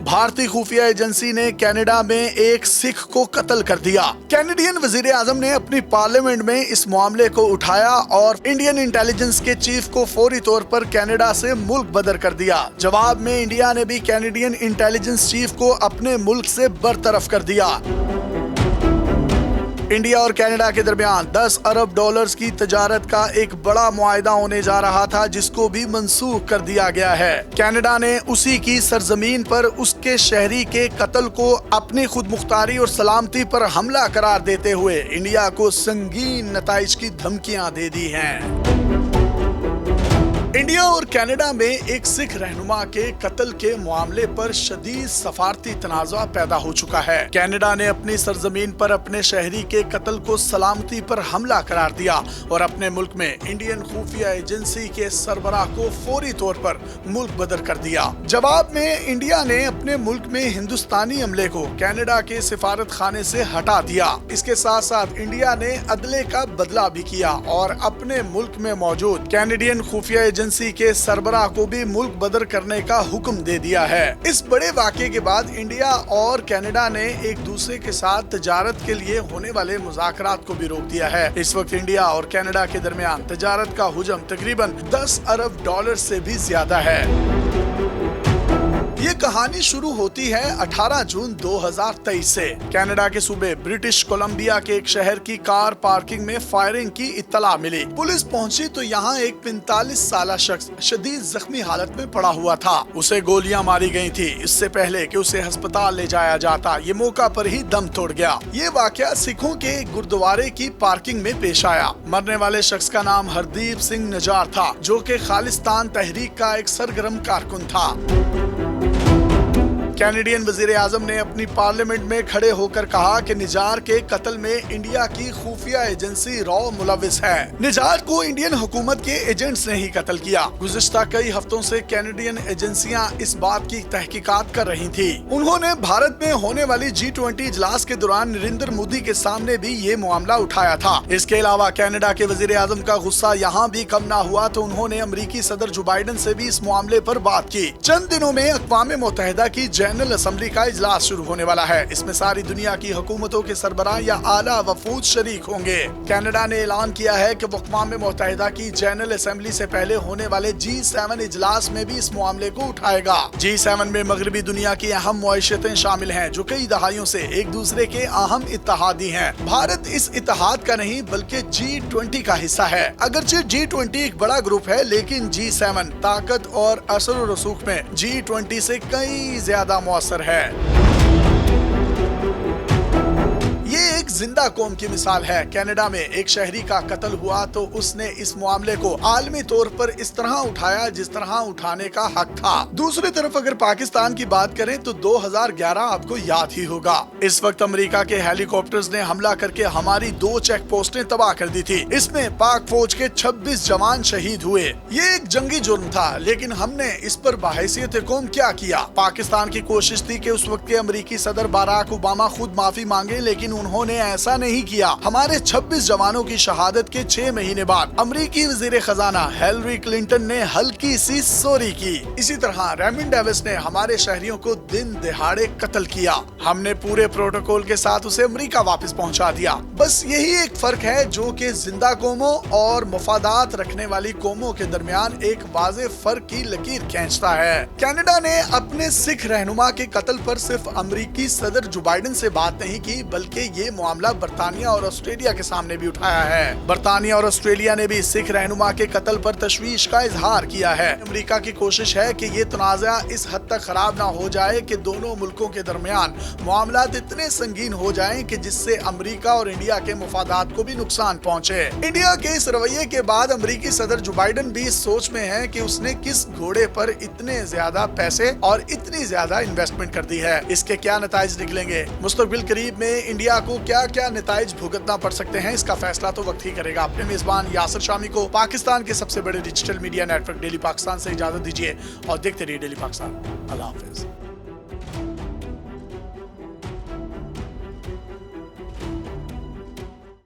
भारतीय खुफिया एजेंसी ने कनाडा में एक सिख को कत्ल कर दिया। कैनेडियन वजीर आजम ने अपनी पार्लियामेंट में इस मामले को उठाया और इंडियन इंटेलिजेंस के चीफ को फौरी तौर पर कनाडा से मुल्क बदर कर दिया। जवाब में इंडिया ने भी कैनेडियन इंटेलिजेंस चीफ को अपने मुल्क से बरतरफ कर दिया। इंडिया और कनाडा के दरमियान 10 अरब डॉलर्स की तजारत का एक बड़ा मुआहिदा होने जा रहा था, जिसको भी मंसूख कर दिया गया है। कनाडा ने उसी की सरजमीन पर उसके शहरी के कत्ल को अपनी खुद मुख्तारी और सलामती पर हमला करार देते हुए इंडिया को संगीन नताइज की धमकियां दे दी हैं। इंडिया और कनाडा में एक सिख रहनुमा के कत्ल के मामले पर शदीद सफारती तनाज़ा पैदा हो चुका है। कनाडा ने अपनी सरजमीन पर अपने शहरी के कत्ल को सलामती पर हमला करार दिया और अपने मुल्क में इंडियन खुफिया एजेंसी के सरबराह को फौरी तौर पर मुल्क बदर कर दिया। जवाब में इंडिया ने अपने मुल्क में हिंदुस्तानी अमले को कनाडा के सिफारत खाने से हटा दिया। इसके साथ साथ इंडिया ने अदले का बदला भी किया और अपने मुल्क में मौजूद कैनेडियन खुफिया एजेंसी के सरबराह को भी मुल्क बदर करने का हुक्म दे दिया है। इस बड़े वाक़े के बाद इंडिया और कनाडा ने एक दूसरे के साथ तजारत के लिए होने वाले मुज़ाकरात को भी रोक दिया है। इस वक्त इंडिया और कनाडा के दरमियान तजारत का हुजम तकरीबन 10 अरब डॉलर से भी ज्यादा है। ये कहानी शुरू होती है 18 जून 2023 से। कनाडा के सूबे ब्रिटिश कोलंबिया के एक शहर की कार पार्किंग में फायरिंग की इत्तला मिली। पुलिस पहुंची तो यहाँ एक 45 साला शख्स शदीद जख्मी हालत में पड़ा हुआ था। उसे गोलियां मारी गई थी। इससे पहले कि उसे अस्पताल ले जाया जाता, ये मौका पर ही दम तोड़ गया। ये वाकया सिखों के गुरुद्वारे की पार्किंग में पेश आया। मरने वाले शख्स का नाम हरदीप सिंह नजार था, जो कि खालिस्तान तहरीक का एक सरगर्म कारकुन था। कैनेडियन वजीर आजम ने अपनी पार्लियामेंट में खड़े होकर कहा कि निजार के कत्ल में इंडिया की खुफिया एजेंसी रॉ मुलविस है। निजार को इंडियन हुकूमत के एजेंट्स ने ही कत्ल किया। गुज़िश्ता कई हफ्तों से कैनेडियन एजेंसियां इस बात की तहकीकात कर रही थी। उन्होंने भारत में होने वाली G20 इजलास के दौरान नरेंद्र मोदी के सामने भी ये मामला उठाया था। इसके अलावा कनाडा के वजीर आजम का गुस्सा यहाँ भी कम ना हुआ तो उन्होंने अमरीकी सदर जो बाइडन से भी इस मामले पर बात की। चंद दिनों में अक़वाम मुत्तहिदा की जनरल असेंबली का इजलास शुरू होने वाला है। इसमें सारी दुनिया की हुकूमतों के सरबराह या आला वफूद शरीक होंगे। कनाडा ने ऐलान किया है कि वो अक़वाम मुत्तहिदा की जनरल असेंबली से पहले होने वाले G7 इजलास में भी इस मामले को उठाएगा। G7 में मगरबी दुनिया की अहम मुआशियतें शामिल हैं, जो कई दहाइयों से एक दूसरे के अहम इत्तेहादी हैं। भारत इस इत्तेहाद का नहीं बल्कि G20 का हिस्सा है। अगरचे G20 एक बड़ा ग्रुप है, लेकिन G7 ताकत और असर और रसूख में G20 से कई ज्यादा मौसर है। ये एक जिंदा कौम की मिसाल है। कनाडा में एक शहरी का कत्ल हुआ तो उसने इस मामले को आलमी तौर पर इस तरह उठाया जिस तरह उठाने का हक था। दूसरी तरफ अगर पाकिस्तान की बात करें तो 2011 आपको याद ही होगा। इस वक्त अमेरिका के हेलीकॉप्टर्स ने हमला करके हमारी 2 चेक पोस्टें तबाह कर दी थी। इसमें पाक फौज के 26 जवान शहीद हुए। ये एक जंगी जुर्म था, लेकिन हमने इस पर बहैसियत कौम क्या किया? पाकिस्तान की कोशिश थी कि उस वक्त के अमेरिकी सदर बराक ओबामा खुद माफी मांगे, लेकिन उन्होंने ऐसा नहीं किया। हमारे 26 जवानों की शहादत के 6 महीने बाद अमरीकी वजीर खजाना हिलरी क्लिंटन ने हल्की सी सॉरी की। इसी तरह रेमन डेविस ने हमारे शहरियों को दिन दिहाड़े कत्ल किया। हमने पूरे प्रोटोकॉल के साथ उसे अमरीका वापस पहुंचा दिया। बस यही एक फर्क है जो कि जिंदा कौमों और मुफादात रखने वाली कौमों के दरमियान एक वाज़ेह फर्क की लकीर खींचता है। कनाडा ने अपने सिख रहनुमा के कत्ल पर सिर्फ अमरीकी सदर जो बाइडन से बात नहीं की, बल्कि ये मामला बरतानिया और ऑस्ट्रेलिया के सामने भी उठाया है। बरतानिया और ऑस्ट्रेलिया ने भी सिख रहनुमा के कत्ल पर तशवीश का इजहार किया है। अमेरिका की कोशिश है कि ये तनाज़ा इस हद तक खराब ना हो जाए कि दोनों मुल्कों के दरमियान मामलात इतने संगीन हो जाएं कि जिससे अमेरिका और इंडिया के मुफादात को भी नुकसान पहुंचे। इंडिया के इस रवैये के बाद अमेरिकी सदर जो बाइडन भी इस सोच में है कि उसने किस घोड़े पर इतने ज्यादा पैसे और इतनी ज्यादा इन्वेस्टमेंट कर दी है। इसके क्या नताइज निकलेंगे? मुस्तकबिल करीब में इंडिया को क्या क्या नताइज भुगतना पड़ सकते हैं, इसका फैसला तो वक्त ही करेगा। अपने मेजबान यासिर शामी को पाकिस्तान के सबसे बड़े digital media network daily Pakistan से इजाजत दीजिए और देखते रहिए डेली पाकिस्तान। अल्लाह हाफिज।